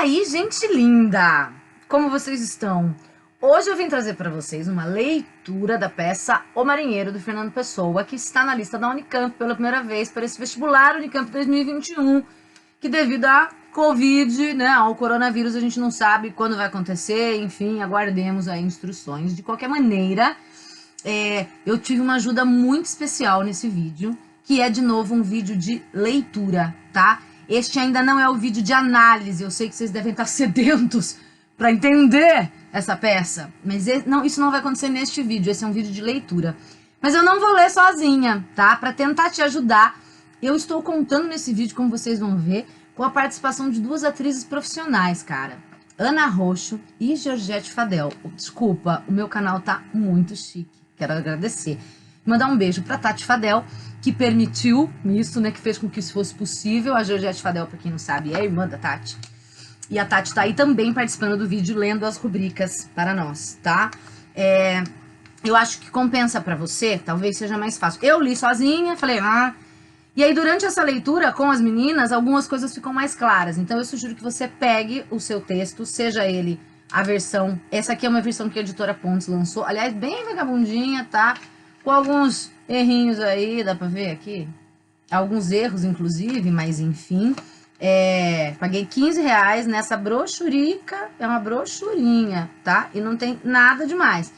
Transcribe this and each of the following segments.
Aí, gente linda, como vocês estão? Hoje eu vim trazer para vocês uma leitura da peça O Marinheiro, do Fernando Pessoa, que está na lista da Unicamp pela primeira vez para esse vestibular Unicamp 2021, que devido à Covid, né, ao coronavírus, a gente não sabe quando vai acontecer, enfim, aguardemos aí instruções. De qualquer maneira, eu tive uma ajuda muito especial nesse vídeo, que é, de novo, um vídeo de leitura, tá? Este ainda não é o vídeo de análise, eu sei que vocês devem estar sedentos para entender essa peça, mas isso não vai acontecer neste vídeo, esse é um vídeo de leitura. Mas eu não vou ler sozinha, tá? Para tentar te ajudar, eu estou contando nesse vídeo, como vocês vão ver, com a participação de duas atrizes profissionais, cara. Ana Roxo e Georgette Fadel. Desculpa, o meu canal tá muito chique, quero agradecer. Mandar um beijo para Tati Fadel, que permitiu isso, né, que fez com que isso fosse possível. A Georgette Fadel, para quem não sabe, é a irmã da Tati. E a Tati tá aí também participando do vídeo, lendo as rubricas para nós, tá? Eu acho que compensa para você, talvez seja mais fácil. Eu li sozinha, falei, e aí durante essa leitura com as meninas, algumas coisas ficam mais claras. Então eu sugiro que você pegue o seu texto, seja ele a versão... Essa aqui é uma versão que a Editora Pontes lançou, aliás, bem vagabundinha, tá? Com alguns errinhos aí, dá pra ver aqui? Alguns erros, inclusive, mas enfim. Paguei R$15 nessa brochurica, é uma brochurinha, tá? E não tem nada demais.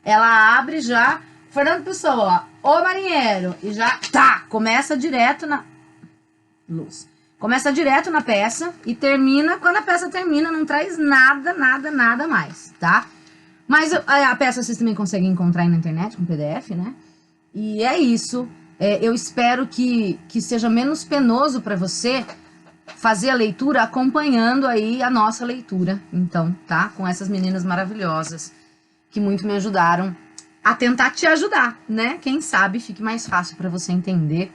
Ela abre já, Fernando Pessoa, O Marinheiro, e já, começa direto na... Luz. Começa direto na peça e termina, quando a peça termina, não traz nada mais, tá? Mas a peça vocês também conseguem encontrar aí na internet, com PDF, né? E é isso. Eu espero que seja menos penoso para você fazer a leitura acompanhando aí a nossa leitura. Então, tá? Com essas meninas maravilhosas que muito me ajudaram a tentar te ajudar, né? Quem sabe fique mais fácil para você entender,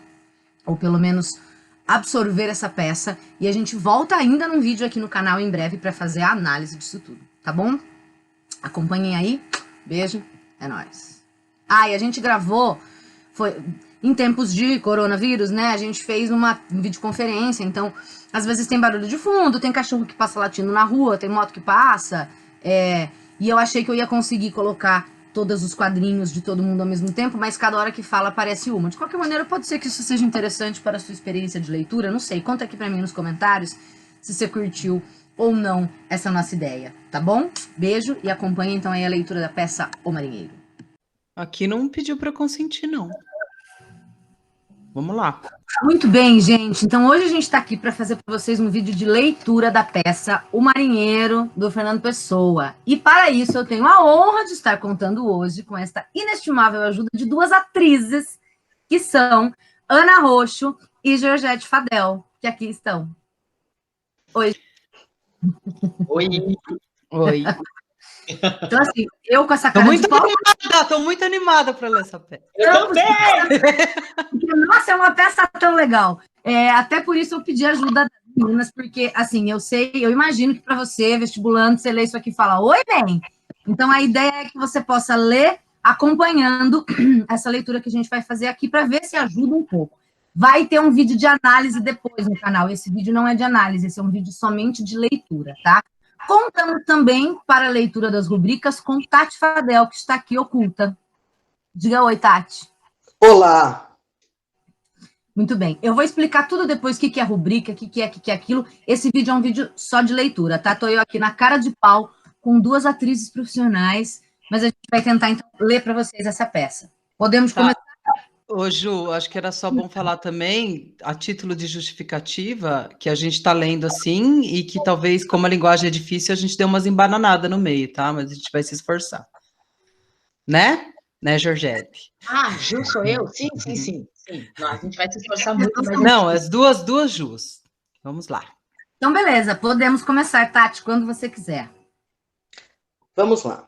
ou pelo menos absorver essa peça. E a gente volta ainda num vídeo aqui no canal em breve para fazer a análise disso tudo, tá bom? Acompanhem aí. Beijo. É nóis. E a gente gravou, foi em tempos de coronavírus, né? A gente fez uma videoconferência, então às vezes tem barulho de fundo, tem cachorro que passa latindo na rua, tem moto que passa, e eu achei que eu ia conseguir colocar todos os quadrinhos de todo mundo ao mesmo tempo, mas cada hora que fala aparece uma. De qualquer maneira, pode ser que isso seja interessante para a sua experiência de leitura, não sei. Conta aqui pra mim nos comentários se você curtiu ou não essa nossa ideia, tá bom? Beijo e acompanhe então aí a leitura da peça O Marinheiro. Aqui não pediu para consentir, não. Vamos lá. Muito bem, gente. Então hoje a gente está aqui para fazer para vocês um vídeo de leitura da peça O Marinheiro, do Fernando Pessoa. E para isso eu tenho a honra de estar contando hoje com esta inestimável ajuda de duas atrizes, que são Ana Roxo e Georgette Fadel, que aqui estão. Oi. Oi. Oi. Então, assim, eu com essa cara de pau... Tô muito animada para ler essa peça. Eu também! Nossa, é uma peça tão legal. Até por isso eu pedi ajuda das meninas, porque, assim, eu imagino que para você, vestibulando, você lê isso aqui e fala, oi, bem. Então, a ideia é que você possa ler acompanhando essa leitura que a gente vai fazer aqui para ver se ajuda um pouco. Vai ter um vídeo de análise depois no canal. Esse vídeo não é de análise, esse é um vídeo somente de leitura, tá? Contamos também para a leitura das rubricas com Tati Fadel, que está aqui oculta. Diga oi, Tati. Olá! Muito bem. Eu vou explicar tudo depois o que é rubrica, o que é aquilo. Esse vídeo é um vídeo só de leitura, tá? Tô eu aqui na cara de pau com duas atrizes profissionais, mas a gente vai tentar, então, ler para vocês essa peça. Podemos começar? Ô, Ju, acho que era só bom falar também, a título de justificativa, que a gente está lendo assim e que talvez, como a linguagem é difícil, a gente dê umas embananadas no meio, tá? Mas a gente vai se esforçar. Né, Georgette? Ju, sou eu? Sim. Não, a gente vai se esforçar muito. Mas... Não, as duas Jus. Vamos lá. Então, beleza. Podemos começar, Tati, quando você quiser. Vamos lá.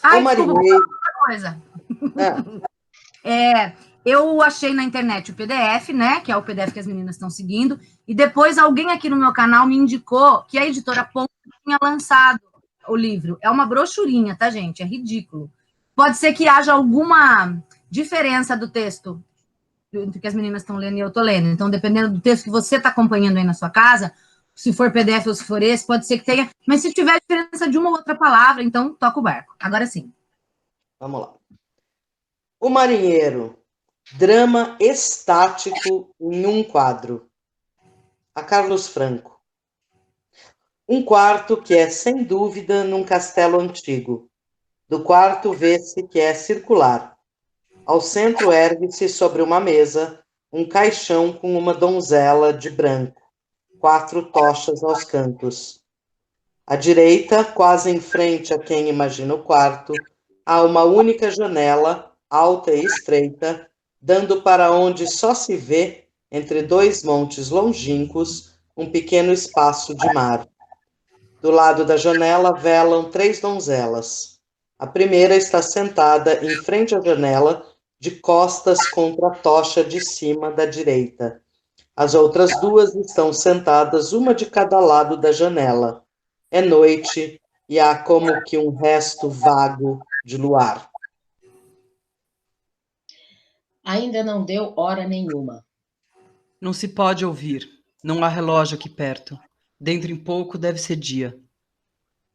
O Marinheiro... Coisa. Eu achei na internet o PDF, né? Que é o PDF que as meninas estão seguindo. E depois alguém aqui no meu canal me indicou que a Editora Ponto tinha lançado o livro. É uma brochurinha, tá, gente? É ridículo. Pode ser que haja alguma diferença do texto entre que as meninas estão lendo e eu estou lendo. Então, dependendo do texto que você está acompanhando aí na sua casa, se for PDF ou se for esse, pode ser que tenha, mas se tiver diferença de uma ou outra palavra, então toca o barco. Agora sim. Vamos lá. O Marinheiro, drama estático em um quadro. A Carlos Franco. Um quarto que é, sem dúvida, num castelo antigo. Do quarto vê-se que é circular. Ao centro ergue-se sobre uma mesa um caixão com uma donzela de branco, 4 tochas aos cantos. À direita, quase em frente a quem imagina o quarto, há uma única janela, alta e estreita, dando para onde só se vê, entre 2 montes longínquos, um pequeno espaço de mar. Do lado da janela velam 3 donzelas. A primeira está sentada em frente à janela, de costas contra a tocha de cima da direita. As outras 2 estão sentadas, uma de cada lado da janela. É noite e há como que um resto vago de luar. Ainda não deu hora nenhuma. Não se pode ouvir. Não há relógio aqui perto. Dentro em pouco deve ser dia.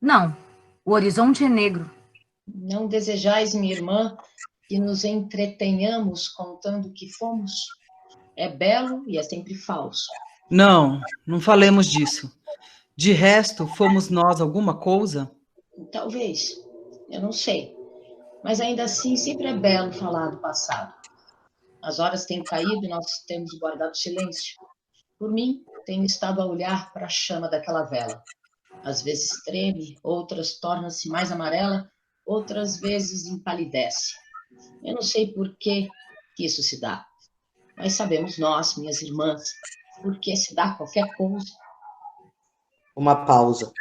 Não, o horizonte é negro. Não desejais, minha irmã, que nos entretenhamos contando que fomos? É belo e é sempre falso. Não, não falemos disso. De resto, fomos nós alguma coisa? Talvez, eu não sei. Mas ainda assim, sempre é belo falar do passado. As horas têm caído e nós temos guardado silêncio. Por mim, tenho estado a olhar para a chama daquela vela. Às vezes treme, outras torna-se mais amarela, outras vezes empalidece. Eu não sei por que isso se dá, mas sabemos nós, minhas irmãs, por que se dá qualquer coisa. Uma pausa.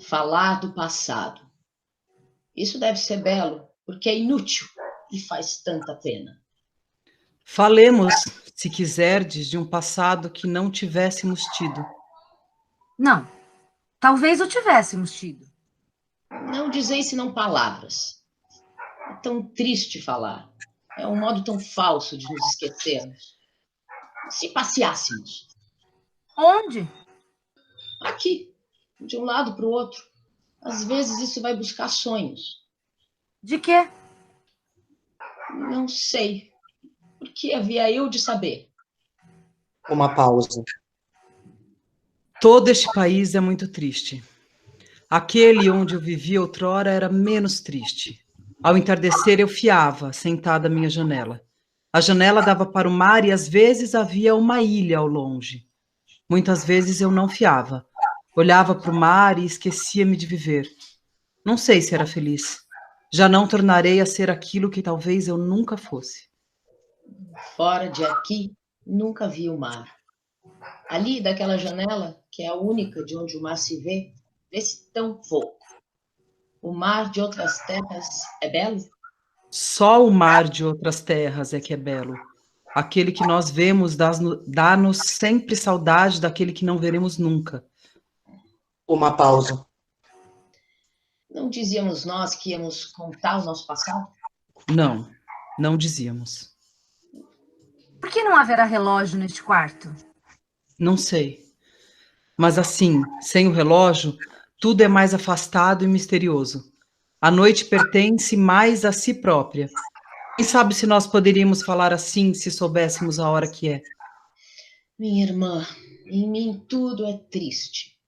Falar do passado. Isso deve ser belo, porque é inútil e faz tanta pena. Falemos, se quiserdes, de um passado que não tivéssemos tido. Não, talvez o tivéssemos tido. Não dizeis senão palavras. É tão triste falar. É um modo tão falso de nos esquecermos. Se passeássemos. Onde? Aqui, de um lado para o outro. Às vezes isso vai buscar sonhos. De quê? Não sei. Por que havia eu de saber? Uma pausa. Todo este país é muito triste. Aquele onde eu vivia outrora era menos triste. Ao entardecer eu fiava, sentada à minha janela. A janela dava para o mar e às vezes havia uma ilha ao longe. Muitas vezes eu não fiava. Olhava para o mar e esquecia-me de viver. Não sei se era feliz. Já não tornarei a ser aquilo que talvez eu nunca fosse. Fora de aqui, nunca vi o mar. Ali, daquela janela, que é a única de onde o mar se vê-se tão pouco. O mar de outras terras é belo? Só o mar de outras terras é que é belo. Aquele que nós vemos dá-nos sempre saudade daquele que não veremos nunca. Uma pausa. Não dizíamos nós que íamos contar o nosso passado? Não, não dizíamos. Por que não haverá relógio neste quarto? Não sei. Mas assim, sem o relógio, tudo é mais afastado e misterioso. A noite pertence mais a si própria. Quem sabe se nós poderíamos falar assim se soubéssemos a hora que é? Minha irmã, em mim tudo é triste.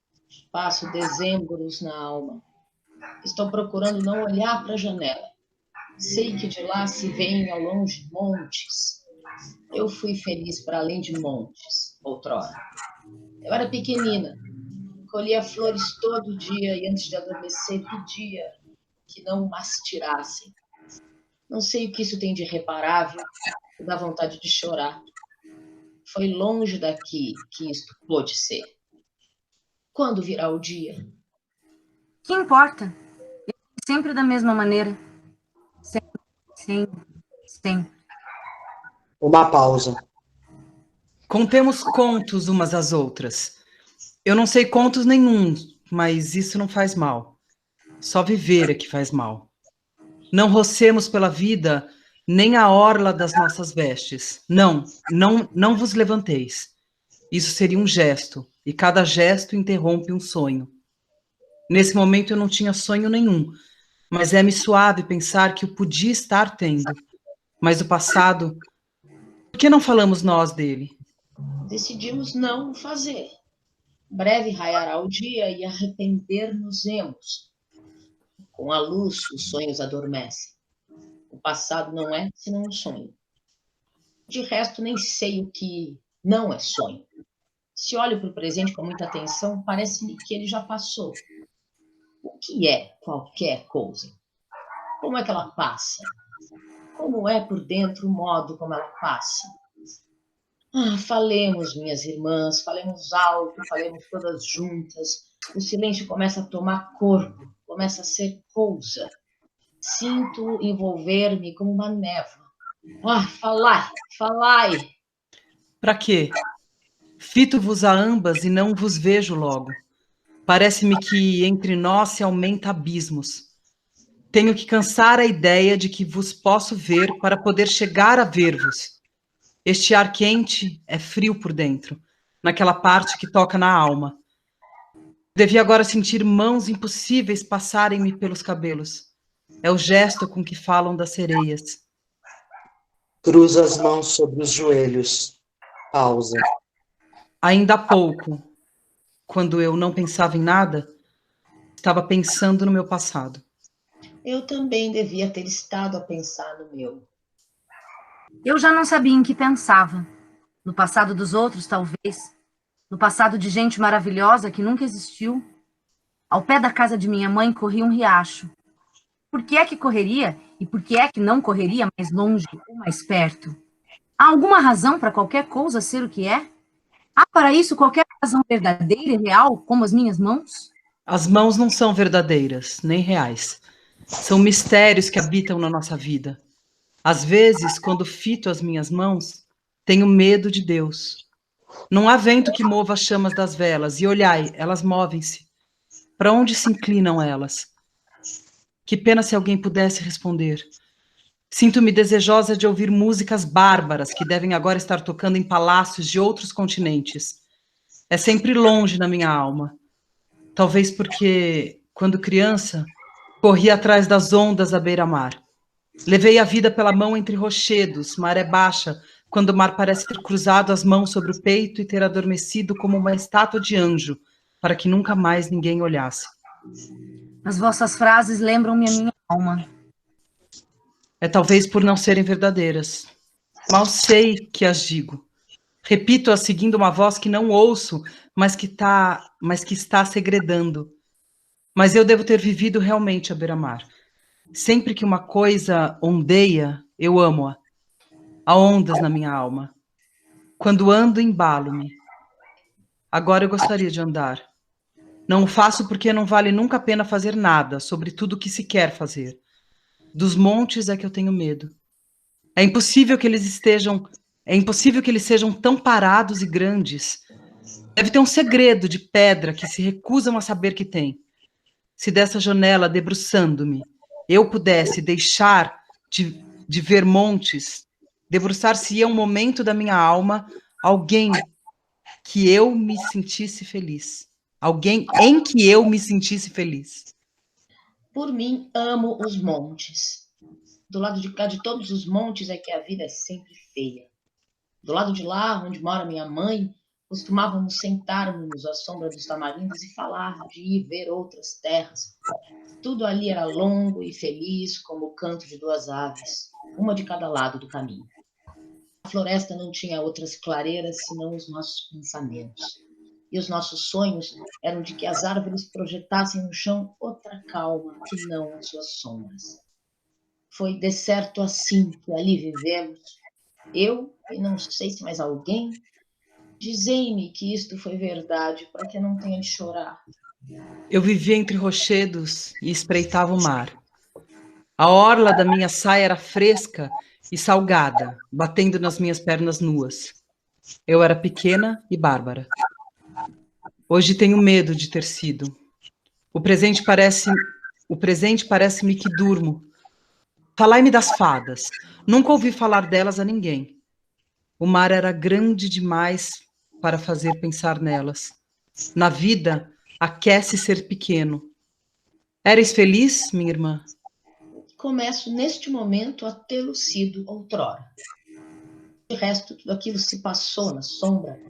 Passo dezembros na alma. Estou procurando não olhar para a janela. Sei que de lá se veem ao longe montes. Eu fui feliz para além de montes, outrora. Eu era pequenina, colhia flores todo dia e antes de adormecer pedia que não mas tirassem. Não sei o que isso tem de irreparável, que dá vontade de chorar. Foi longe daqui que isto pôde ser. Quando virá o dia? Que importa? Sempre da mesma maneira. Sempre, sempre, sempre. Uma pausa. Contemos contos umas às outras. Eu não sei contos nenhum, mas isso não faz mal. Só viver é que faz mal. Não rocemos pela vida nem a orla das nossas vestes. Não, não, não vos levanteis. Isso seria um gesto, e cada gesto interrompe um sonho. Nesse momento eu não tinha sonho nenhum, mas é-me suave pensar que eu podia estar tendo. Mas o passado, por que não falamos nós dele? Decidimos não o fazer. Breve raiará o dia e arrepender-nos-emos. Com a luz, os sonhos adormecem. O passado não é senão um sonho. De resto, nem sei o que não é sonho. Se olho para o presente com muita atenção, parece-me que ele já passou. O que é qualquer coisa? Como é que ela passa? Como é por dentro o modo como ela passa? Falemos, minhas irmãs, falemos alto, falemos todas juntas. O silêncio começa a tomar corpo, começa a ser coisa. Sinto envolver-me como uma névoa. Falai, falai. Para quê? Fito-vos a ambas e não vos vejo logo. Parece-me que entre nós se aumenta abismos. Tenho que cansar a ideia de que vos posso ver para poder chegar a ver-vos. Este ar quente é frio por dentro, naquela parte que toca na alma. Devia agora sentir mãos impossíveis passarem-me pelos cabelos. É o gesto com que falam das sereias. Cruza as mãos sobre os joelhos. Pausa. Ainda há pouco, quando eu não pensava em nada, estava pensando no meu passado. Eu também devia ter estado a pensar no meu. Eu já não sabia em que pensava. No passado dos outros, talvez. No passado de gente maravilhosa que nunca existiu. Ao pé da casa de minha mãe corria um riacho. Por que é que correria e por que é que não correria mais longe ou mais perto? Há alguma razão para qualquer coisa ser o que é? Há para isso qualquer razão verdadeira e real, como as minhas mãos? As mãos não são verdadeiras, nem reais. São mistérios que habitam na nossa vida. Às vezes, quando fito as minhas mãos, tenho medo de Deus. Não há vento que mova as chamas das velas, e olhai, elas movem-se. Para onde se inclinam elas? Que pena se alguém pudesse responder. Sinto-me desejosa de ouvir músicas bárbaras que devem agora estar tocando em palácios de outros continentes. É sempre longe na minha alma. Talvez porque, quando criança, corri atrás das ondas à beira-mar. Levei a vida pela mão entre rochedos, maré baixa, quando o mar parece ter cruzado as mãos sobre o peito e ter adormecido como uma estátua de anjo, para que nunca mais ninguém olhasse. As vossas frases lembram-me a minha alma. É talvez por não serem verdadeiras. Mal sei que as digo. Repito-as seguindo uma voz que não ouço, mas que está segredando. Mas eu devo ter vivido realmente à beira-mar. Sempre que uma coisa ondeia, eu amo-a. Há ondas na minha alma. Quando ando, embalo-me. Agora eu gostaria de andar. Não o faço porque não vale nunca a pena fazer nada, sobre tudo o que se quer fazer. Dos montes é que eu tenho medo. É impossível que eles sejam tão parados e grandes. Deve ter um segredo de pedra que se recusam a saber que tem. Se dessa janela, debruçando-me, eu pudesse deixar de ver montes, debruçar-se-ia um momento da minha alma, alguém que eu me sentisse feliz. Alguém em que eu me sentisse feliz. Por mim, amo os montes. Do lado de cá de todos os montes é que a vida é sempre feia. Do lado de lá, onde mora minha mãe, costumávamos sentar-nos à sombra dos tamarindos e falar de ir ver outras terras. Tudo ali era longo e feliz, como o canto de duas aves, uma de cada lado do caminho. A floresta não tinha outras clareiras senão os nossos pensamentos. E os nossos sonhos eram de que as árvores projetassem no chão outra calma que não as suas sombras. Foi de certo assim que ali vivemos. Eu, e não sei se mais alguém, dizei-me que isto foi verdade, para que eu não tenha de chorar. Eu vivia entre rochedos e espreitava o mar. A orla da minha saia era fresca e salgada, batendo nas minhas pernas nuas. Eu era pequena e bárbara. Hoje tenho medo de ter sido. O presente parece-me que durmo. Falai-me das fadas. Nunca ouvi falar delas a ninguém. O mar era grande demais para fazer pensar nelas. Na vida, aquece ser pequeno. Eres feliz, minha irmã? Começo neste momento a tê-lo sido outrora. De resto, tudo aquilo se passou na sombra.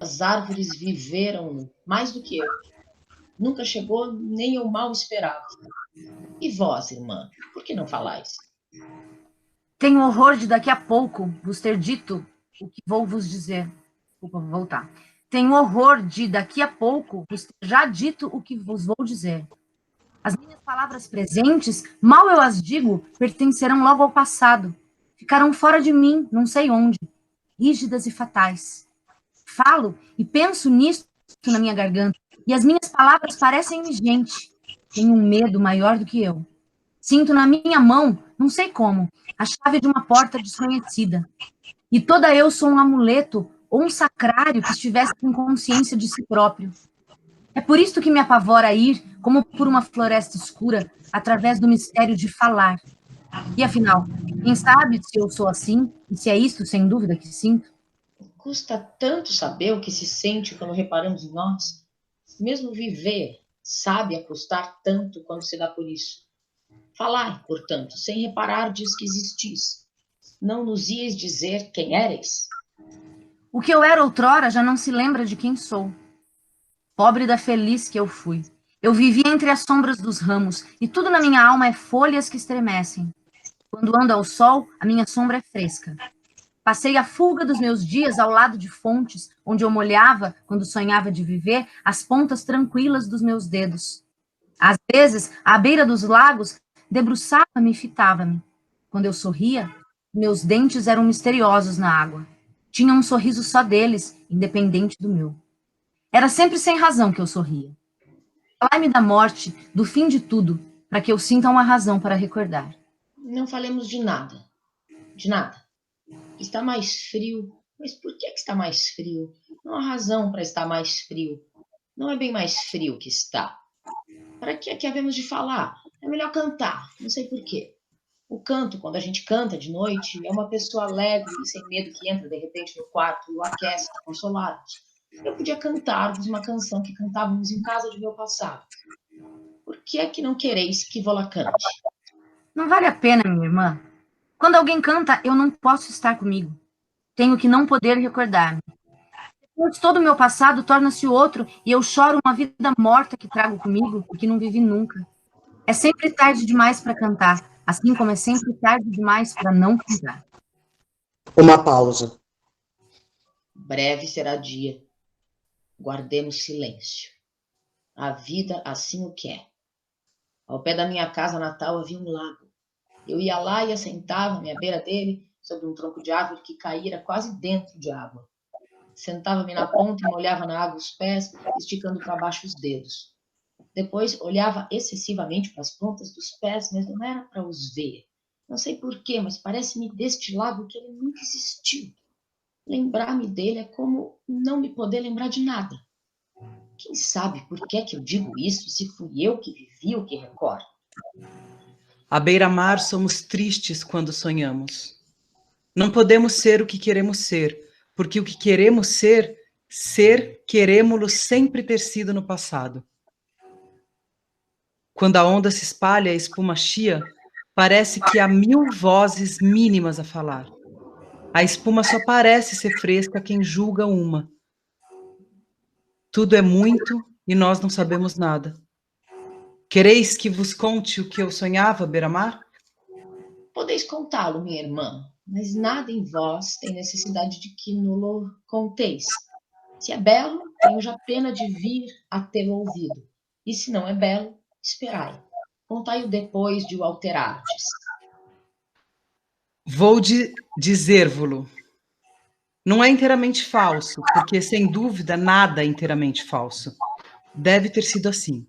As árvores viveram mais do que eu. Nunca chegou, nem eu mal esperava. E vós, irmã, por que não falais? Tenho horror de daqui a pouco vos ter dito o que vou vos dizer. Desculpa, vou voltar. Tenho horror de daqui a pouco vos ter já dito o que vos vou dizer. As minhas palavras presentes, mal eu as digo, pertencerão logo ao passado. Ficarão fora de mim, não sei onde, rígidas e fatais. Falo e penso nisso na minha garganta, e as minhas palavras parecem-me gente. Tenho um medo maior do que eu. Sinto na minha mão, não sei como, a chave de uma porta desconhecida. E toda eu sou um amuleto ou um sacrário que estivesse com consciência de si próprio. É por isso que me apavora ir, como por uma floresta escura, através do mistério de falar. E afinal, quem sabe se eu sou assim, e se é isto, sem dúvida, que sinto? Custa tanto saber o que se sente quando reparamos em nós. Mesmo viver sabe a custar tanto quando se dá por isso. Falai, portanto, sem reparardes que existis. Não nos ieis dizer quem éreis? O que eu era outrora já não se lembra de quem sou. Pobre da feliz que eu fui. Eu vivi entre as sombras dos ramos, e tudo na minha alma é folhas que estremecem. Quando ando ao sol, a minha sombra é fresca. Passei a fuga dos meus dias ao lado de fontes, onde eu molhava, quando sonhava de viver, as pontas tranquilas dos meus dedos. Às vezes, à beira dos lagos, debruçava-me e fitava-me. Quando eu sorria, meus dentes eram misteriosos na água. Tinha um sorriso só deles, independente do meu. Era sempre sem razão que eu sorria. Falai-me da morte, do fim de tudo, para que eu sinta uma razão para recordar. Não falemos de nada. De nada. Está mais frio. Mas por que está mais frio? Não há razão para estar mais frio. Não é bem mais frio que está. Para que é que havemos de falar? É melhor cantar. Não sei por quê. O canto, quando a gente canta de noite, é uma pessoa alegre e sem medo que entra de repente no quarto e o aquece para consolar-nos. Eu podia cantar-vos uma canção que cantávamos em casa de meu passado. Por que é que não quereis que vou lá cante? Não vale a pena, minha irmã. Quando alguém canta, eu não posso estar comigo. Tenho que não poder recordar-me. Depois, todo o meu passado torna-se outro e eu choro uma vida morta que trago comigo e que não vivi nunca. É sempre tarde demais para cantar, assim como é sempre tarde demais para não cantar. Uma pausa. Breve será dia. Guardemos silêncio. A vida assim o quer. Ao pé da minha casa natal havia um lago. Eu ia lá e assentava-me à beira dele, sobre um tronco de árvore que caíra quase dentro de água. Sentava-me na ponta e molhava na água os pés, esticando para baixo os dedos. Depois olhava excessivamente para as pontas dos pés, mas não era para os ver. Não sei porquê, mas parece-me deste lago que ele nunca existiu. Lembrar-me dele é como não me poder lembrar de nada. Quem sabe por que é que eu digo isso, se fui eu que vivi o que recordo? À beira-mar somos tristes quando sonhamos. Não podemos ser o que queremos ser, porque o que queremos ser, queremos-lo sempre ter sido no passado. Quando a onda se espalha e a espuma chia, parece que há 1000 vozes mínimas a falar. A espuma só parece ser fresca a quem julga uma. Tudo é muito e nós não sabemos nada. Quereis que vos conte o que eu sonhava, beira-mar? Podeis contá-lo, minha irmã, mas nada em vós tem necessidade de que nulo conteis. Se é belo, tenho já pena de vir a tê-lo ouvido. E se não é belo, esperai. Contai-o depois de o alterardes. Vou dizer-vo-lo. Não é inteiramente falso, porque, sem dúvida, nada é inteiramente falso. Deve ter sido assim.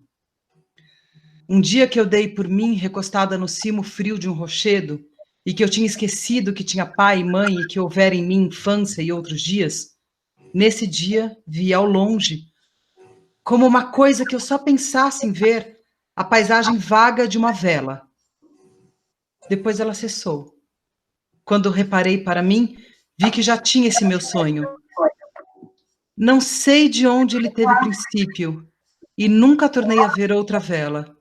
Um dia que eu dei por mim, recostada no cimo frio de um rochedo, e que eu tinha esquecido que tinha pai e mãe e que houvera em mim infância e outros dias, nesse dia vi ao longe, como uma coisa que eu só pensasse em ver, a paisagem vaga de uma vela. Depois ela cessou. Quando reparei para mim, vi que já tinha esse meu sonho. Não sei de onde ele teve princípio, e nunca tornei a ver outra vela.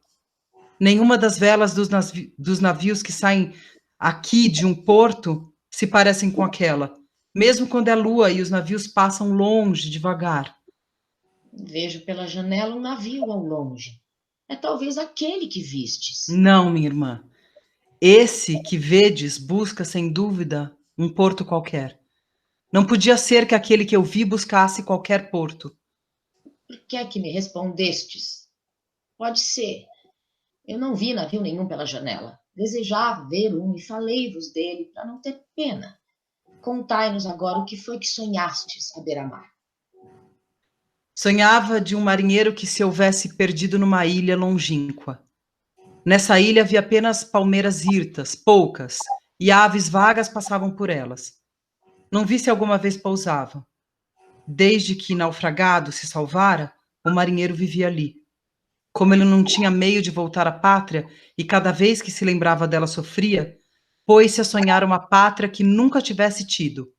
Nenhuma das velas dos navios que saem aqui de um porto se parecem com aquela, mesmo quando é lua e os navios passam longe, devagar. Vejo pela janela um navio ao longe. É talvez aquele que vistes. Não, minha irmã. Esse que vedes busca, sem dúvida, um porto qualquer. Não podia ser que aquele que eu vi buscasse qualquer porto. Por que é que me respondestes? Pode ser. Eu não vi navio nenhum pela janela. Desejava ver um e falei-vos dele para não ter pena. Contai-nos agora o que foi que sonhastes à beira-mar. Sonhava de um marinheiro que se houvesse perdido numa ilha longínqua. Nessa ilha havia apenas palmeiras hirtas, poucas, e aves vagas passavam por elas. Não vi se alguma vez pousavam. Desde que, naufragado, se salvara, o marinheiro vivia ali. Como ele não tinha meio de voltar à pátria, e cada vez que se lembrava dela sofria, pôs-se a sonhar uma pátria que nunca tivesse tido.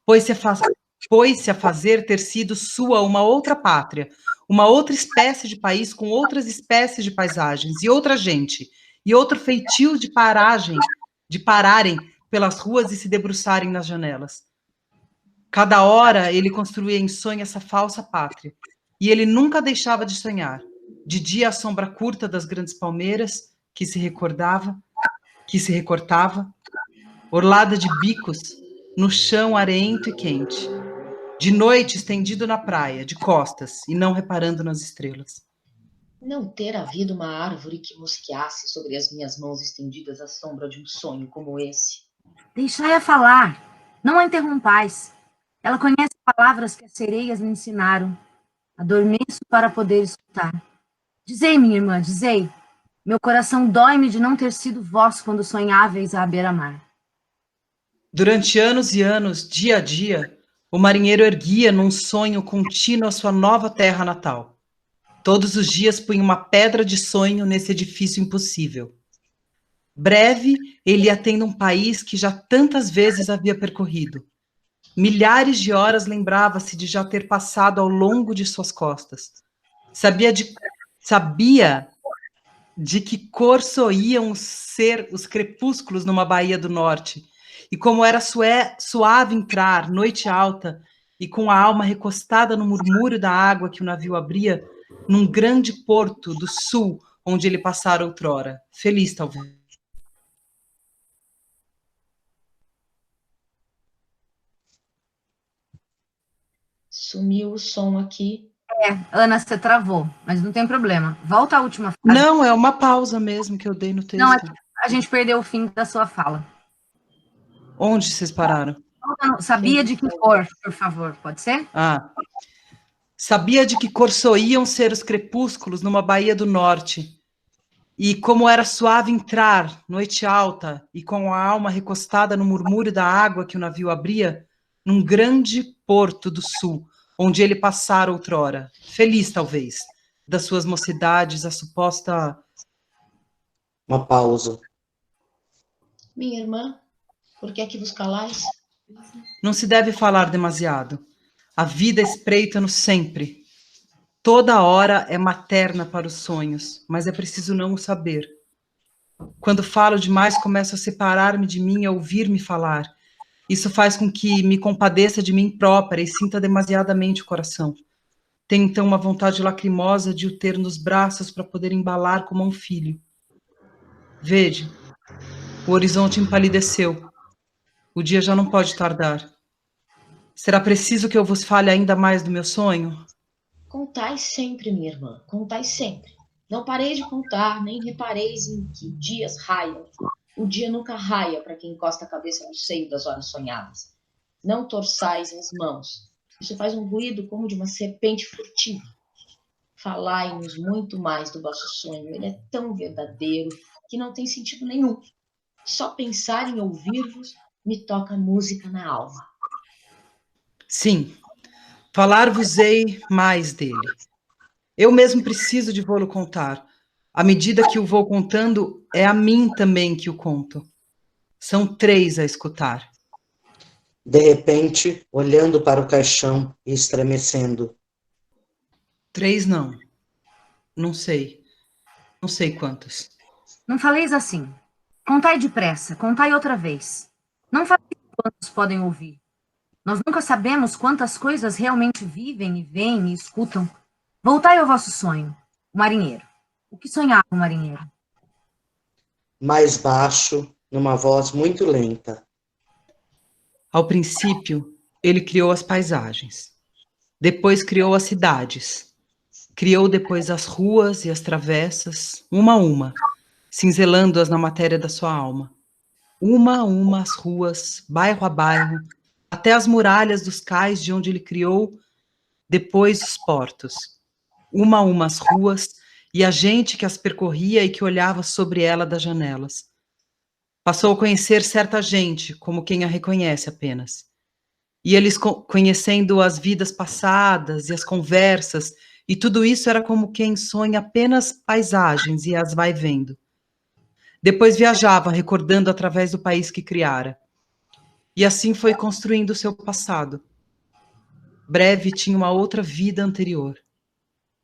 Pôs-se a fazer ter sido sua uma outra pátria, uma outra espécie de país com outras espécies de paisagens, e outra gente, e outro feitio de pararem pelas ruas e se debruçarem nas janelas. Cada hora ele construía em sonho essa falsa pátria, e ele nunca deixava de sonhar. De dia a sombra curta das grandes palmeiras, que se recortava, orlada de bicos, no chão areento e quente. De noite, estendido na praia, de costas, e não reparando nas estrelas. Não ter havido uma árvore que mosqueasse sobre as minhas mãos estendidas à sombra de um sonho como esse. Deixai-a falar, não a interrompais. Ela conhece palavras que as sereias lhe ensinaram. Adormeço para poder escutar. Dizei, minha irmã, dizei. Meu coração dói-me de não ter sido vós quando sonháveis à beira-mar. Durante anos e anos, dia a dia, o marinheiro erguia num sonho contínuo a sua nova terra natal. Todos os dias punha uma pedra de sonho nesse edifício impossível. Breve, ele ia tendo um país que já tantas vezes havia percorrido. Milhares de horas lembrava-se de já ter passado ao longo de suas costas. Sabia de que cor soiam ser os crepúsculos numa baía do norte, e como era suave entrar, noite alta, e com a alma recostada no murmúrio da água que o navio abria, num grande porto do sul, onde ele passara outrora. Feliz, talvez. Sumiu o som aqui. Ana, você travou, mas não tem problema. Volta à última frase. Não, é uma pausa mesmo que eu dei no texto. Não, a gente perdeu o fim da sua fala. Onde vocês pararam? Sabia de que cor, por favor, pode ser? Sabia de que cor soiam ser os crepúsculos numa baía do norte, e como era suave entrar, noite alta, e com a alma recostada no murmúrio da água que o navio abria, num grande porto do sul, onde ele passara outrora, feliz talvez, das suas mocidades, a suposta... Uma pausa. Minha irmã, por que é que vos calais? Não se deve falar demasiado. A vida espreita-nos sempre. Toda hora é materna para os sonhos, mas é preciso não o saber. Quando falo demais, começo a separar-me de mim, a ouvir-me falar. Isso faz com que me compadeça de mim própria e sinta demasiadamente o coração. Tenho então uma vontade lacrimosa de o ter nos braços para poder embalar como um filho. Vede, o horizonte empalideceu. O dia já não pode tardar. Será preciso que eu vos fale ainda mais do meu sonho? Contai sempre, minha irmã, contai sempre. Não parei de contar, nem repareis em que dias raiam. O dia nunca raia para quem encosta a cabeça no seio das horas sonhadas. Não torçais as mãos. Isso faz um ruído como de uma serpente furtiva. Falai-nos muito mais do vosso sonho. Ele é tão verdadeiro que não tem sentido nenhum. Só pensar em ouvir-vos me toca música na alma. Sim, falar-vos-ei mais dele. Eu mesmo preciso de vou-lo contar. À medida que o vou contando, é a mim também que o conto. São 3 a escutar. De repente, olhando para o caixão e estremecendo. 3 não. Não sei. Não sei quantos. Não faleis assim. Contai depressa, contai outra vez. Não faleis quantos podem ouvir. Nós nunca sabemos quantas coisas realmente vivem e veem e escutam. Voltai ao vosso sonho, o marinheiro. O que sonhava o marinheiro? Mais baixo, numa voz muito lenta. Ao princípio, ele criou as paisagens. Depois criou as cidades. Criou depois as ruas e as travessas, uma a uma, cinzelando-as na matéria da sua alma. Uma a uma as ruas, bairro a bairro, até as muralhas dos cais de onde ele criou, depois os portos. Uma a uma as ruas e a gente que as percorria e que olhava sobre ela das janelas. Passou a conhecer certa gente, como quem a reconhece apenas. E eles conhecendo as vidas passadas e as conversas, e tudo isso era como quem sonha apenas paisagens e as vai vendo. Depois viajava, recordando através do país que criara. E assim foi construindo o seu passado. Breve tinha uma outra vida anterior.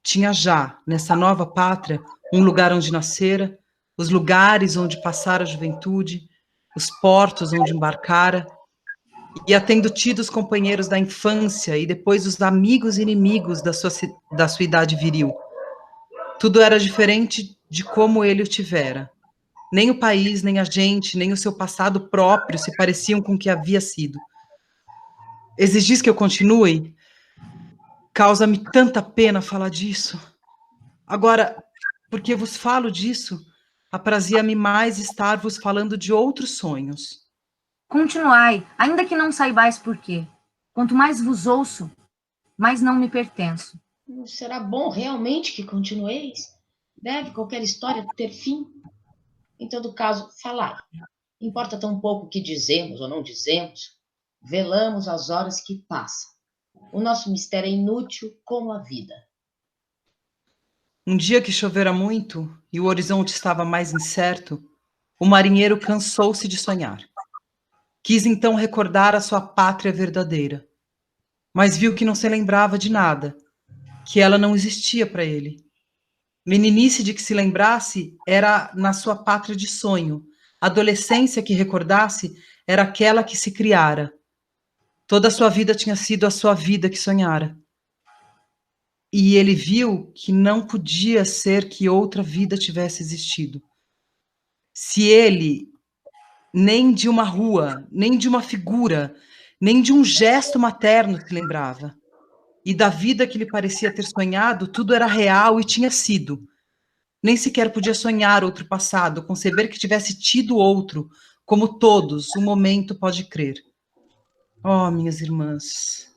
Tinha já, nessa nova pátria, um lugar onde nascera, os lugares onde passara a juventude, os portos onde embarcara, e tendo tido os companheiros da infância e depois os amigos e inimigos da sua idade viril. Tudo era diferente de como ele o tivera. Nem o país, nem a gente, nem o seu passado próprio se pareciam com o que havia sido. Exigis que eu continue? Causa-me tanta pena falar disso. Agora, porque vos falo disso, aprazia-me mais estar-vos falando de outros sonhos. Continuai, ainda que não saibais por quê. Quanto mais vos ouço, mais não me pertenço. Não será bom realmente que continueis? Deve qualquer história ter fim? Em todo caso, falai. Importa tão pouco o que dizemos ou não dizemos. Velamos as horas que passam. O nosso mistério é inútil como a vida. Um dia que chovera muito e o horizonte estava mais incerto, o marinheiro cansou-se de sonhar. Quis então recordar a sua pátria verdadeira, mas viu que não se lembrava de nada, que ela não existia para ele. Meninice de que se lembrasse era na sua pátria de sonho. Adolescência que recordasse era aquela que se criara. Toda a sua vida tinha sido a sua vida que sonhara. E ele viu que não podia ser que outra vida tivesse existido. Se ele, nem de uma rua, nem de uma figura, nem de um gesto materno se lembrava. E da vida que lhe parecia ter sonhado, tudo era real e tinha sido. Nem sequer podia sonhar outro passado, conceber que tivesse tido outro, como todos, um momento pode crer. Oh, minhas irmãs,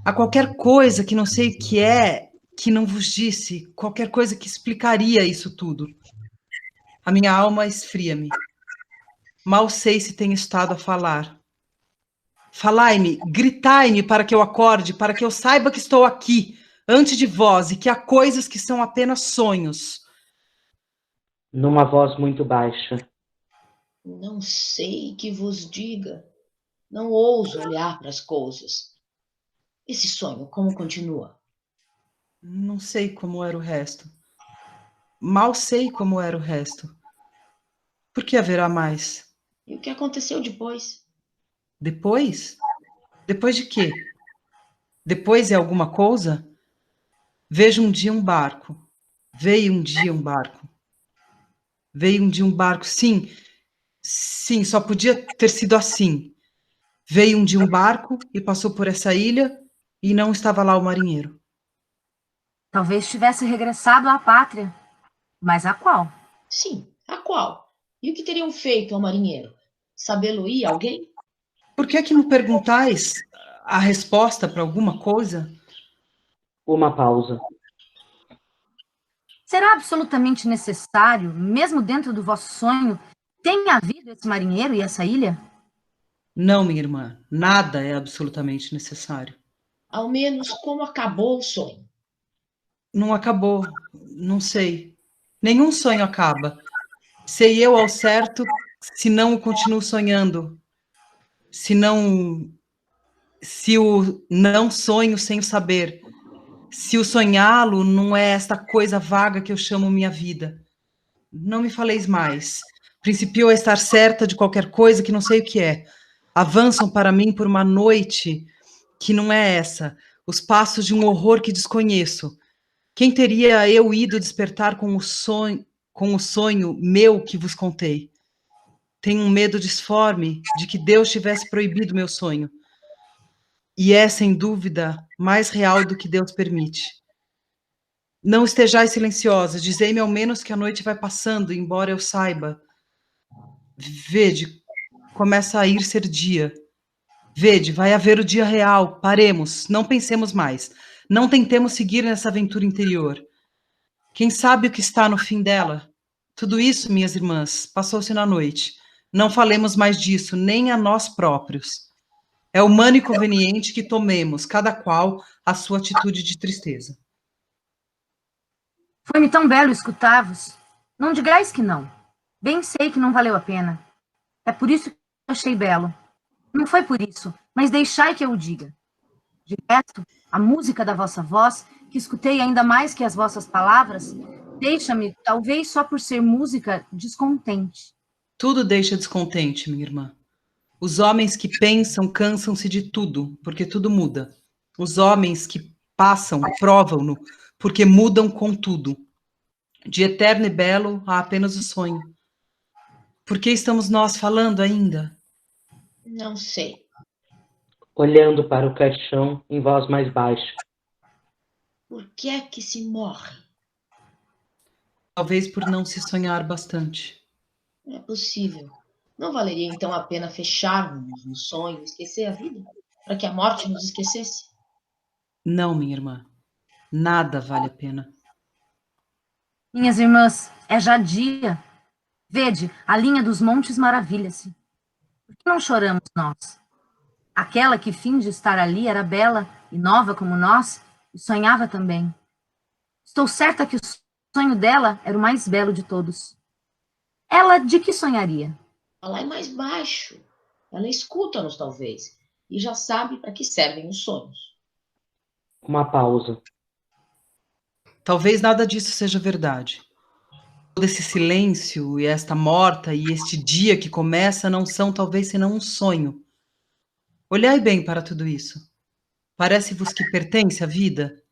há qualquer coisa que não sei o que é, que não vos disse, qualquer coisa que explicaria isso tudo. A minha alma esfria-me. Mal sei se tenho estado a falar. Falai-me, gritai-me para que eu acorde, para que eu saiba que estou aqui, ante de vós, e que há coisas que são apenas sonhos. Numa voz muito baixa. Não sei que vos diga. Não ouso olhar para as coisas. Esse sonho, como continua? Não sei como era o resto. Mal sei como era o resto. Por que haverá mais? E o que aconteceu depois? Depois? Depois de quê? Depois é alguma coisa? Vejo um dia um barco. Veio um dia um barco. Veio um dia um barco. Sim, sim, só podia ter sido assim. Veio um dia um barco e passou por essa ilha e não estava lá o marinheiro. Talvez tivesse regressado à pátria. Mas a qual? Sim, a qual? E o que teriam feito ao marinheiro? Sabê-lo-ia alguém? Por que é que me perguntais a resposta para alguma coisa? Uma pausa. Será absolutamente necessário, mesmo dentro do vosso sonho, tenha havido esse marinheiro e essa ilha? Não, minha irmã, nada é absolutamente necessário. Ao menos como acabou o sonho. Não acabou, não sei. Nenhum sonho acaba. Sei eu ao certo se não o continuo sonhando. se o não sonho sem o saber, se o sonhá-lo não é esta coisa vaga que eu chamo minha vida. Não me faleis mais. Principio a estar certa de qualquer coisa que não sei o que é. Avançam para mim por uma noite que não é essa, os passos de um horror que desconheço. Quem teria eu ido despertar com o sonho meu que vos contei? Tenho um medo disforme de que Deus tivesse proibido meu sonho. E é, sem dúvida, mais real do que Deus permite. Não estejais silenciosa, dizei-me ao menos que a noite vai passando, embora eu saiba. Vede, começa a ir ser dia. Vede, vai haver o dia real, paremos, não pensemos mais. Não tentemos seguir nessa aventura interior. Quem sabe o que está no fim dela? Tudo isso, minhas irmãs, passou-se na noite. Não falemos mais disso, nem a nós próprios. É humano e conveniente que tomemos, cada qual, a sua atitude de tristeza. Foi-me tão belo escutar-vos. Não digais que não. Bem sei que não valeu a pena. É por isso que eu achei belo. Não foi por isso, mas deixai que eu o diga. De resto, a música da vossa voz, que escutei ainda mais que as vossas palavras, deixa-me, talvez só por ser música, descontente. Tudo deixa descontente, minha irmã. Os homens que pensam cansam-se de tudo, porque tudo muda. Os homens que passam provam-no, porque mudam com tudo. De eterno e belo há apenas o sonho. Por que estamos nós falando ainda? Não sei. Olhando para o caixão em voz mais baixa. Por que é que se morre? Talvez por não se sonhar bastante. É possível. Não valeria então a pena fecharmos no sonho e esquecer a vida? Para que a morte nos esquecesse? Não, minha irmã. Nada vale a pena. Minhas irmãs, é já dia. Vede, a linha dos montes maravilha-se. Por que não choramos nós? Aquela que finge estar ali era bela e nova como nós, e sonhava também. Estou certa que o sonho dela era o mais belo de todos. Ela de que sonharia? Falar é mais baixo. Ela escuta-nos, talvez, e já sabe para que servem os sonhos. Uma pausa. Talvez nada disso seja verdade. Todo esse silêncio e esta morta e este dia que começa não são talvez senão um sonho. Olhai bem para tudo isso. Parece-vos que pertence à vida?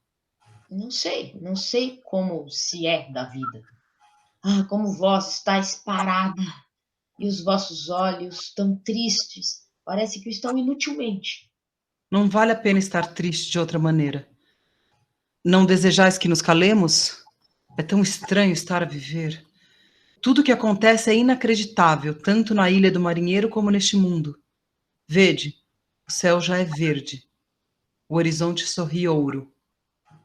Não sei como se é da vida. Ah, como vós estáis parada, e os vossos olhos tão tristes, parece que estão inutilmente. Não vale a pena estar triste de outra maneira. Não desejais que nos calemos? É tão estranho estar a viver. Tudo o que acontece é inacreditável, tanto na ilha do marinheiro como neste mundo. Vede, o céu já é verde. O horizonte sorri ouro.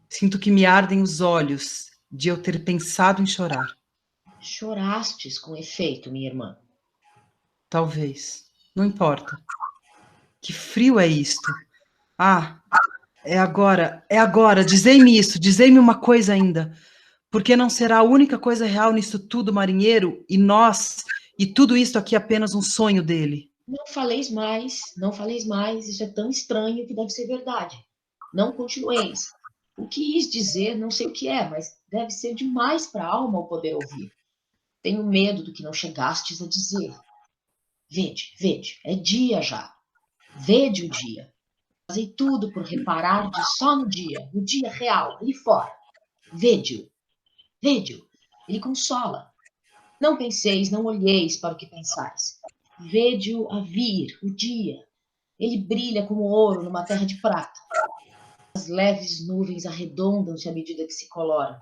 Sinto que me ardem os olhos de eu ter pensado em chorar. Chorastes com efeito, minha irmã. Talvez. Não importa. Que frio é isto? Ah, é agora. Dizei-me isso, dizei-me uma coisa ainda. Porque não será a única coisa real nisso tudo, marinheiro, e nós, e tudo isto aqui é apenas um sonho dele. Não faleis mais, isso é tão estranho que deve ser verdade. Não continueis. O que quis dizer, não sei o que é, mas deve ser demais para a alma o poder ouvir. Tenho medo do que não chegastes a dizer. Vede, é dia já. Vede o dia. Fazei tudo por reparar de só no dia real, ali fora. Vede-o, ele consola. Não penseis, não olheis para o que pensais. Vede-o a vir, o dia. Ele brilha como ouro numa terra de prata. As leves nuvens arredondam-se à medida que se coloram.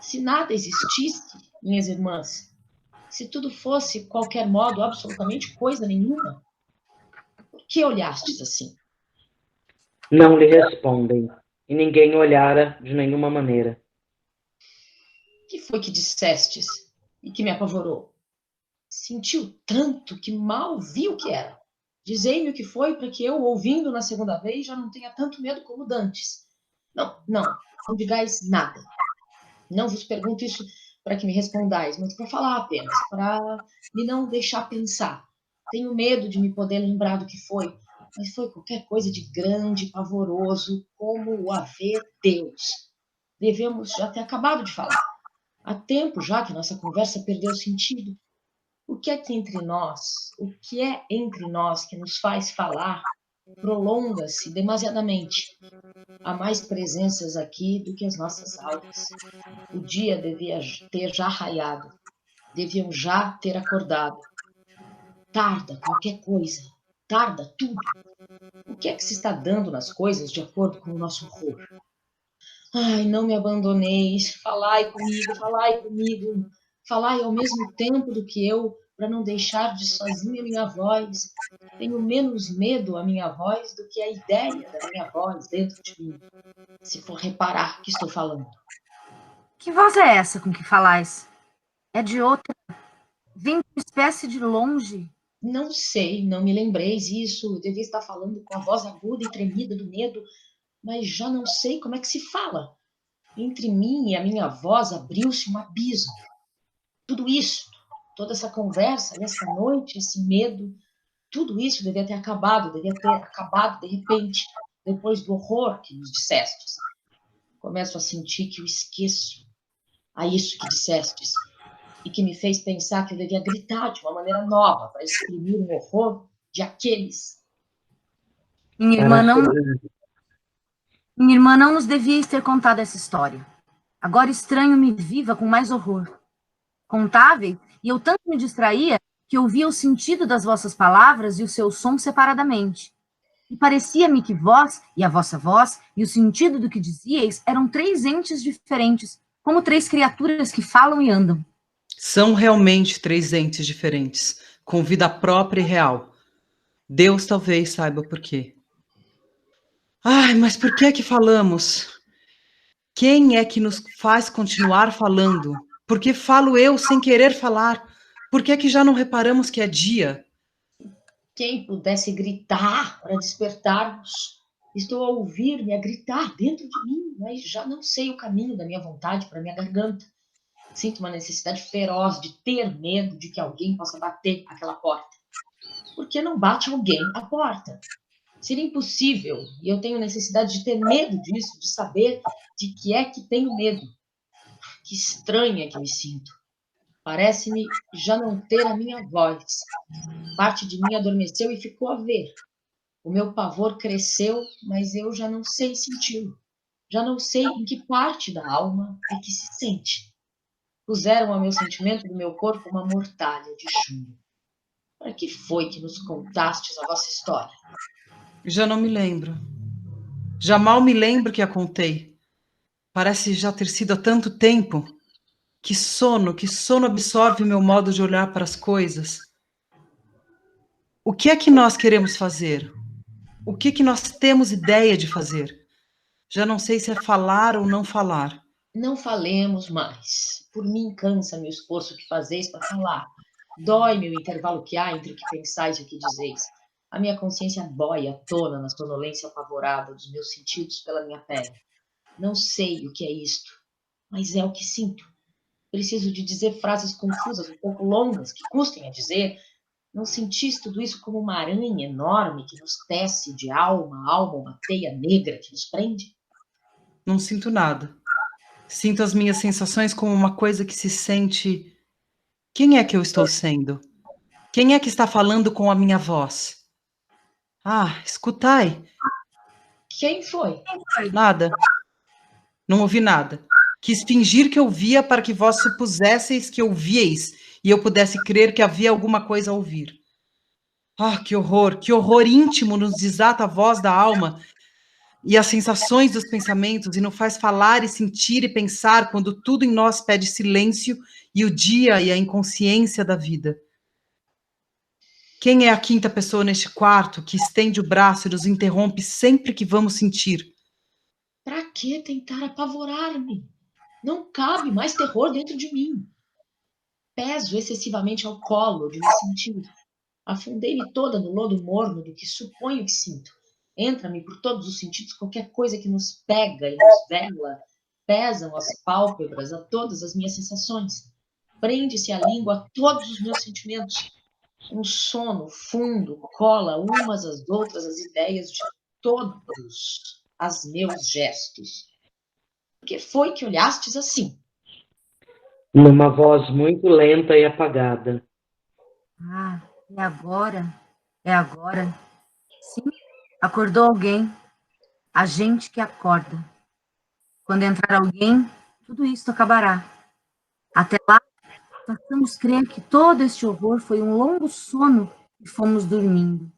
Se nada existisse, minhas irmãs, se tudo fosse, qualquer modo, absolutamente coisa nenhuma, por que olhastes assim? Não lhe respondem, e ninguém olhara de nenhuma maneira. Que foi que dissestes e que me apavorou? Sentiu tanto que mal vi o que era. Dizei-me o que foi para que eu, ouvindo na segunda vez, já não tenha tanto medo como dantes. Não digais nada. Não vos pergunto isso para que me respondais, mas para falar apenas, para me não deixar pensar. Tenho medo de me poder lembrar do que foi, mas foi qualquer coisa de grande, pavoroso, como o haver Deus. Devemos já ter acabado de falar. Há tempo já que nossa conversa perdeu sentido. O que é que entre nós que nos faz falar prolonga-se demasiadamente. Há mais presenças aqui do que as nossas almas. O dia devia ter já raiado. Deviam já ter acordado. Tarda qualquer coisa. Tarda tudo. O que é que se está dando nas coisas de acordo com o nosso horror? Ai, não me abandoneis. Falai comigo, falai comigo. Falai ao mesmo tempo do que eu, para não deixar de sozinha a minha voz. Tenho menos medo à minha voz do que a ideia da minha voz dentro de mim, se for reparar que estou falando. Que voz é essa com que falais? É de outra. Vem de uma espécie de longe. Não sei, não me lembreis isso. Eu devia estar falando com a voz aguda e tremida do medo, mas já não sei como é que se fala. Entre mim e a minha voz abriu-se um abismo. Tudo isso, toda essa conversa, essa noite, esse medo, tudo isso devia ter acabado de repente, depois do horror que nos dissestes. Começo a sentir que eu esqueço a isso que dissestes e que me fez pensar que eu devia gritar de uma maneira nova para exprimir o horror de aqueles. Minha irmã não nos devias ter contado essa história. Agora estranho-me viva com mais horror. Contáveis, e eu tanto me distraía que ouvia o sentido das vossas palavras e o seu som separadamente. E parecia-me que vós, e a vossa voz, e o sentido do que dizíeis eram três entes diferentes, como três criaturas que falam e andam. São realmente três entes diferentes, com vida própria e real. Deus talvez saiba por quê. Ai, mas por que é que falamos? Quem é que nos faz continuar falando? Por que falo eu sem querer falar? Por que é que já não reparamos que é dia? Quem pudesse gritar para despertarmos. Estou a ouvir-me a gritar dentro de mim, mas já não sei o caminho da minha vontade para minha garganta. Sinto uma necessidade feroz de ter medo de que alguém possa bater aquela porta. Por que não bate alguém à porta? Seria impossível, e eu tenho necessidade de ter medo disso, de saber de que é que tenho medo. Que estranha que me sinto. Parece-me já não ter a minha voz. Parte de mim adormeceu e ficou a ver. O meu pavor cresceu, mas eu já não sei senti-lo. Já não sei em que parte da alma é que se sente. Puseram ao meu sentimento do meu corpo uma mortalha de chumbo. Para que foi que nos contastes a vossa história? Já não me lembro. Já mal me lembro que a contei. Parece já ter sido há tanto tempo. Que sono absorve o meu modo de olhar para as coisas. O que é que nós queremos fazer? O que é que nós temos ideia de fazer? Já não sei se é falar ou não falar. Não falemos mais. Por mim cansa-me o esforço que fazeis para falar. Dói-me o intervalo que há entre o que pensais e o que dizeis. A minha consciência boia à tona na sonolência apavorada dos meus sentidos pela minha pele. Não sei o que é isto, mas é o que sinto. Preciso de dizer frases confusas, um pouco longas, que custem a dizer. Não sentis tudo isso como uma aranha enorme que nos tece de alma a alma, uma teia negra que nos prende? Não sinto nada. Sinto as minhas sensações como uma coisa que se sente. Quem é que eu estou sendo? Quem é que está falando com a minha voz? Ah, escutai. Quem foi? Nada. Não ouvi nada. Quis fingir que ouvia para que vós supusesseis que ouvíeis e eu pudesse crer que havia alguma coisa a ouvir. Ah, que horror íntimo nos desata a voz da alma e as sensações dos pensamentos e nos faz falar e sentir e pensar quando tudo em nós pede silêncio e o dia e a inconsciência da vida. Quem é a quinta pessoa neste quarto que estende o braço e nos interrompe sempre que vamos sentir? Para que tentar apavorar-me? Não cabe mais terror dentro de mim. Peso excessivamente ao colo de me sentir. Afundei-me toda no lodo morno do que suponho que sinto. Entra-me por todos os sentidos qualquer coisa que nos pega e nos vela. Pesam as pálpebras a todas as minhas sensações. Prende-se a língua a todos os meus sentimentos. Um sono fundo cola umas às outras as ideias de todos os meus gestos. Que foi que olhastes assim? Numa voz muito lenta e apagada. Ah, é agora? É agora? Sim, acordou alguém. A gente que acorda. Quando entrar alguém, tudo isso acabará. Até lá, façamos crer que todo este horror foi um longo sono e fomos dormindo.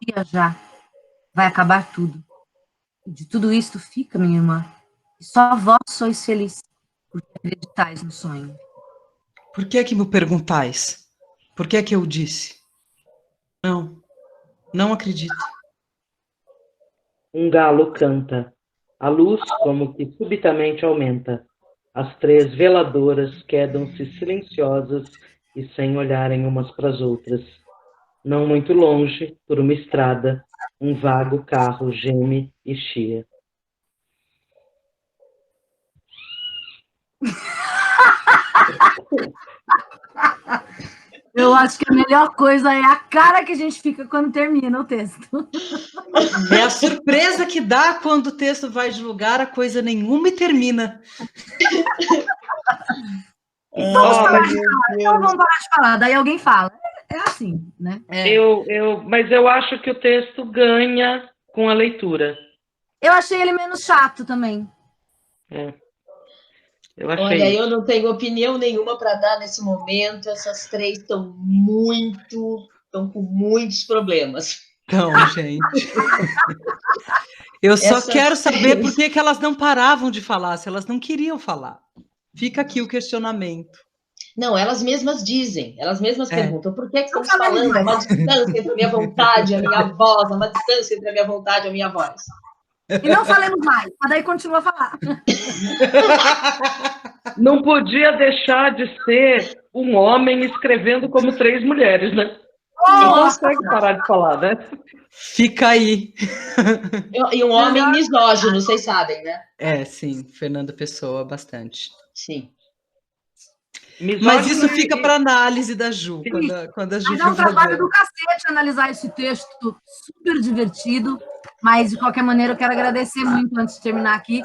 Dia já. Vai acabar tudo. E de tudo isto fica, minha irmã, que só vós sois feliz, porque acreditais no sonho. Por que é que me perguntais? Por que é que eu disse? Não, não acredito. Um galo canta. A luz como que subitamente aumenta. As 3 veladoras quedam-se silenciosas e sem olharem umas para as outras. Não muito longe, por uma estrada, um vago carro geme e chia. Eu acho que a melhor coisa é a cara que a gente fica quando termina o texto. É a surpresa que dá quando o texto vai de lugar a coisa nenhuma e termina. Então vamos parar de falar, daí alguém fala. É assim, né? Mas eu acho que o texto ganha com a leitura. Eu achei ele menos chato também. Eu achei. Olha, eu não tenho opinião nenhuma para dar nesse momento. Essas 3 estão com muitos problemas. Então, gente. Eu só quero saber por que elas não paravam de falar, se elas não queriam falar. Fica aqui o questionamento. Não, elas mesmas dizem, elas mesmas perguntam, por que estamos falando? Há uma distância entre a minha vontade e a minha voz, há uma distância entre a minha vontade e a minha voz. E não falemos mais, mas daí continua a falar. Não podia deixar de ser um homem escrevendo como 3 mulheres, né? Não consegue parar de falar, né? Fica aí. E um homem misógino, vocês sabem, né? Sim, Fernando Pessoa, bastante. Sim. Mas isso fica para análise da Ju, quando a Ju Mas é um trabalho do cacete analisar esse texto super divertido, mas de qualquer maneira eu quero agradecer muito antes de terminar aqui.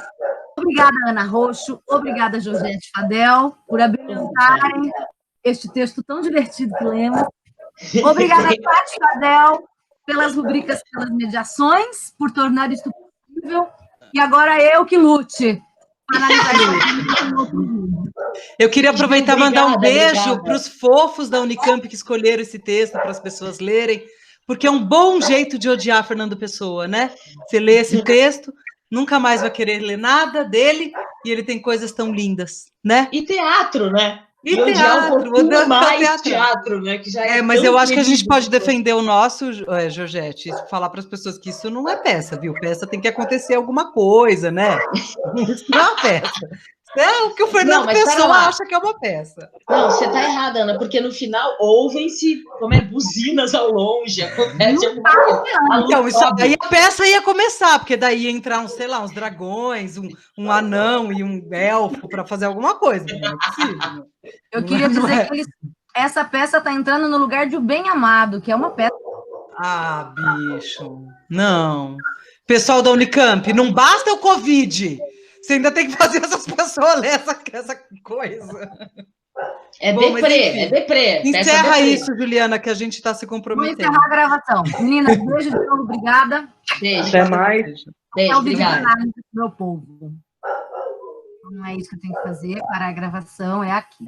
Obrigada, Ana Roxo, obrigada, Josete Fadel, por abrilhantarem este texto tão divertido que lemos. Obrigada, Tati Fadel, pelas rubricas, pelas mediações, por tornar isso possível. E agora eu que lute. Eu queria aproveitar e mandar um beijo para os fofos da Unicamp que escolheram esse texto para as pessoas lerem, porque é um bom jeito de odiar Fernando Pessoa, né? Você lê esse texto, nunca mais vai querer ler nada dele, e ele tem coisas tão lindas, né? E teatro, né? E teatro, mais teatro, né? Que já mas eu acho que a gente pode defender o nosso, Georgette, e falar para as pessoas que isso não é peça, viu? Peça tem que acontecer alguma coisa, né? Isso não é uma peça. É o que o Fernando Pessoa acha que é uma peça. Não, você está errada, Ana, porque no final ouvem-se buzinas ao longe, acontece alguma coisa. Então, isso aí a peça ia começar, porque daí ia entrar uns dragões, um anão e um elfo para fazer alguma coisa. Não é possível. Eu queria dizer que essa peça está entrando no lugar de O Bem Amado, que é uma peça. Ah, bicho. Não. Pessoal da Unicamp, não basta o Covid. Você ainda tem que fazer essas pessoas ler essa coisa. É deprê. Encerra isso, Juliana, que a gente está se comprometendo. Vou encerrar a gravação. Meninas, beijo de novo, obrigada. Beijo. Até mais. Beijo, obrigada. Meu povo. Não é isso que eu tenho que fazer. Parar a gravação é aqui.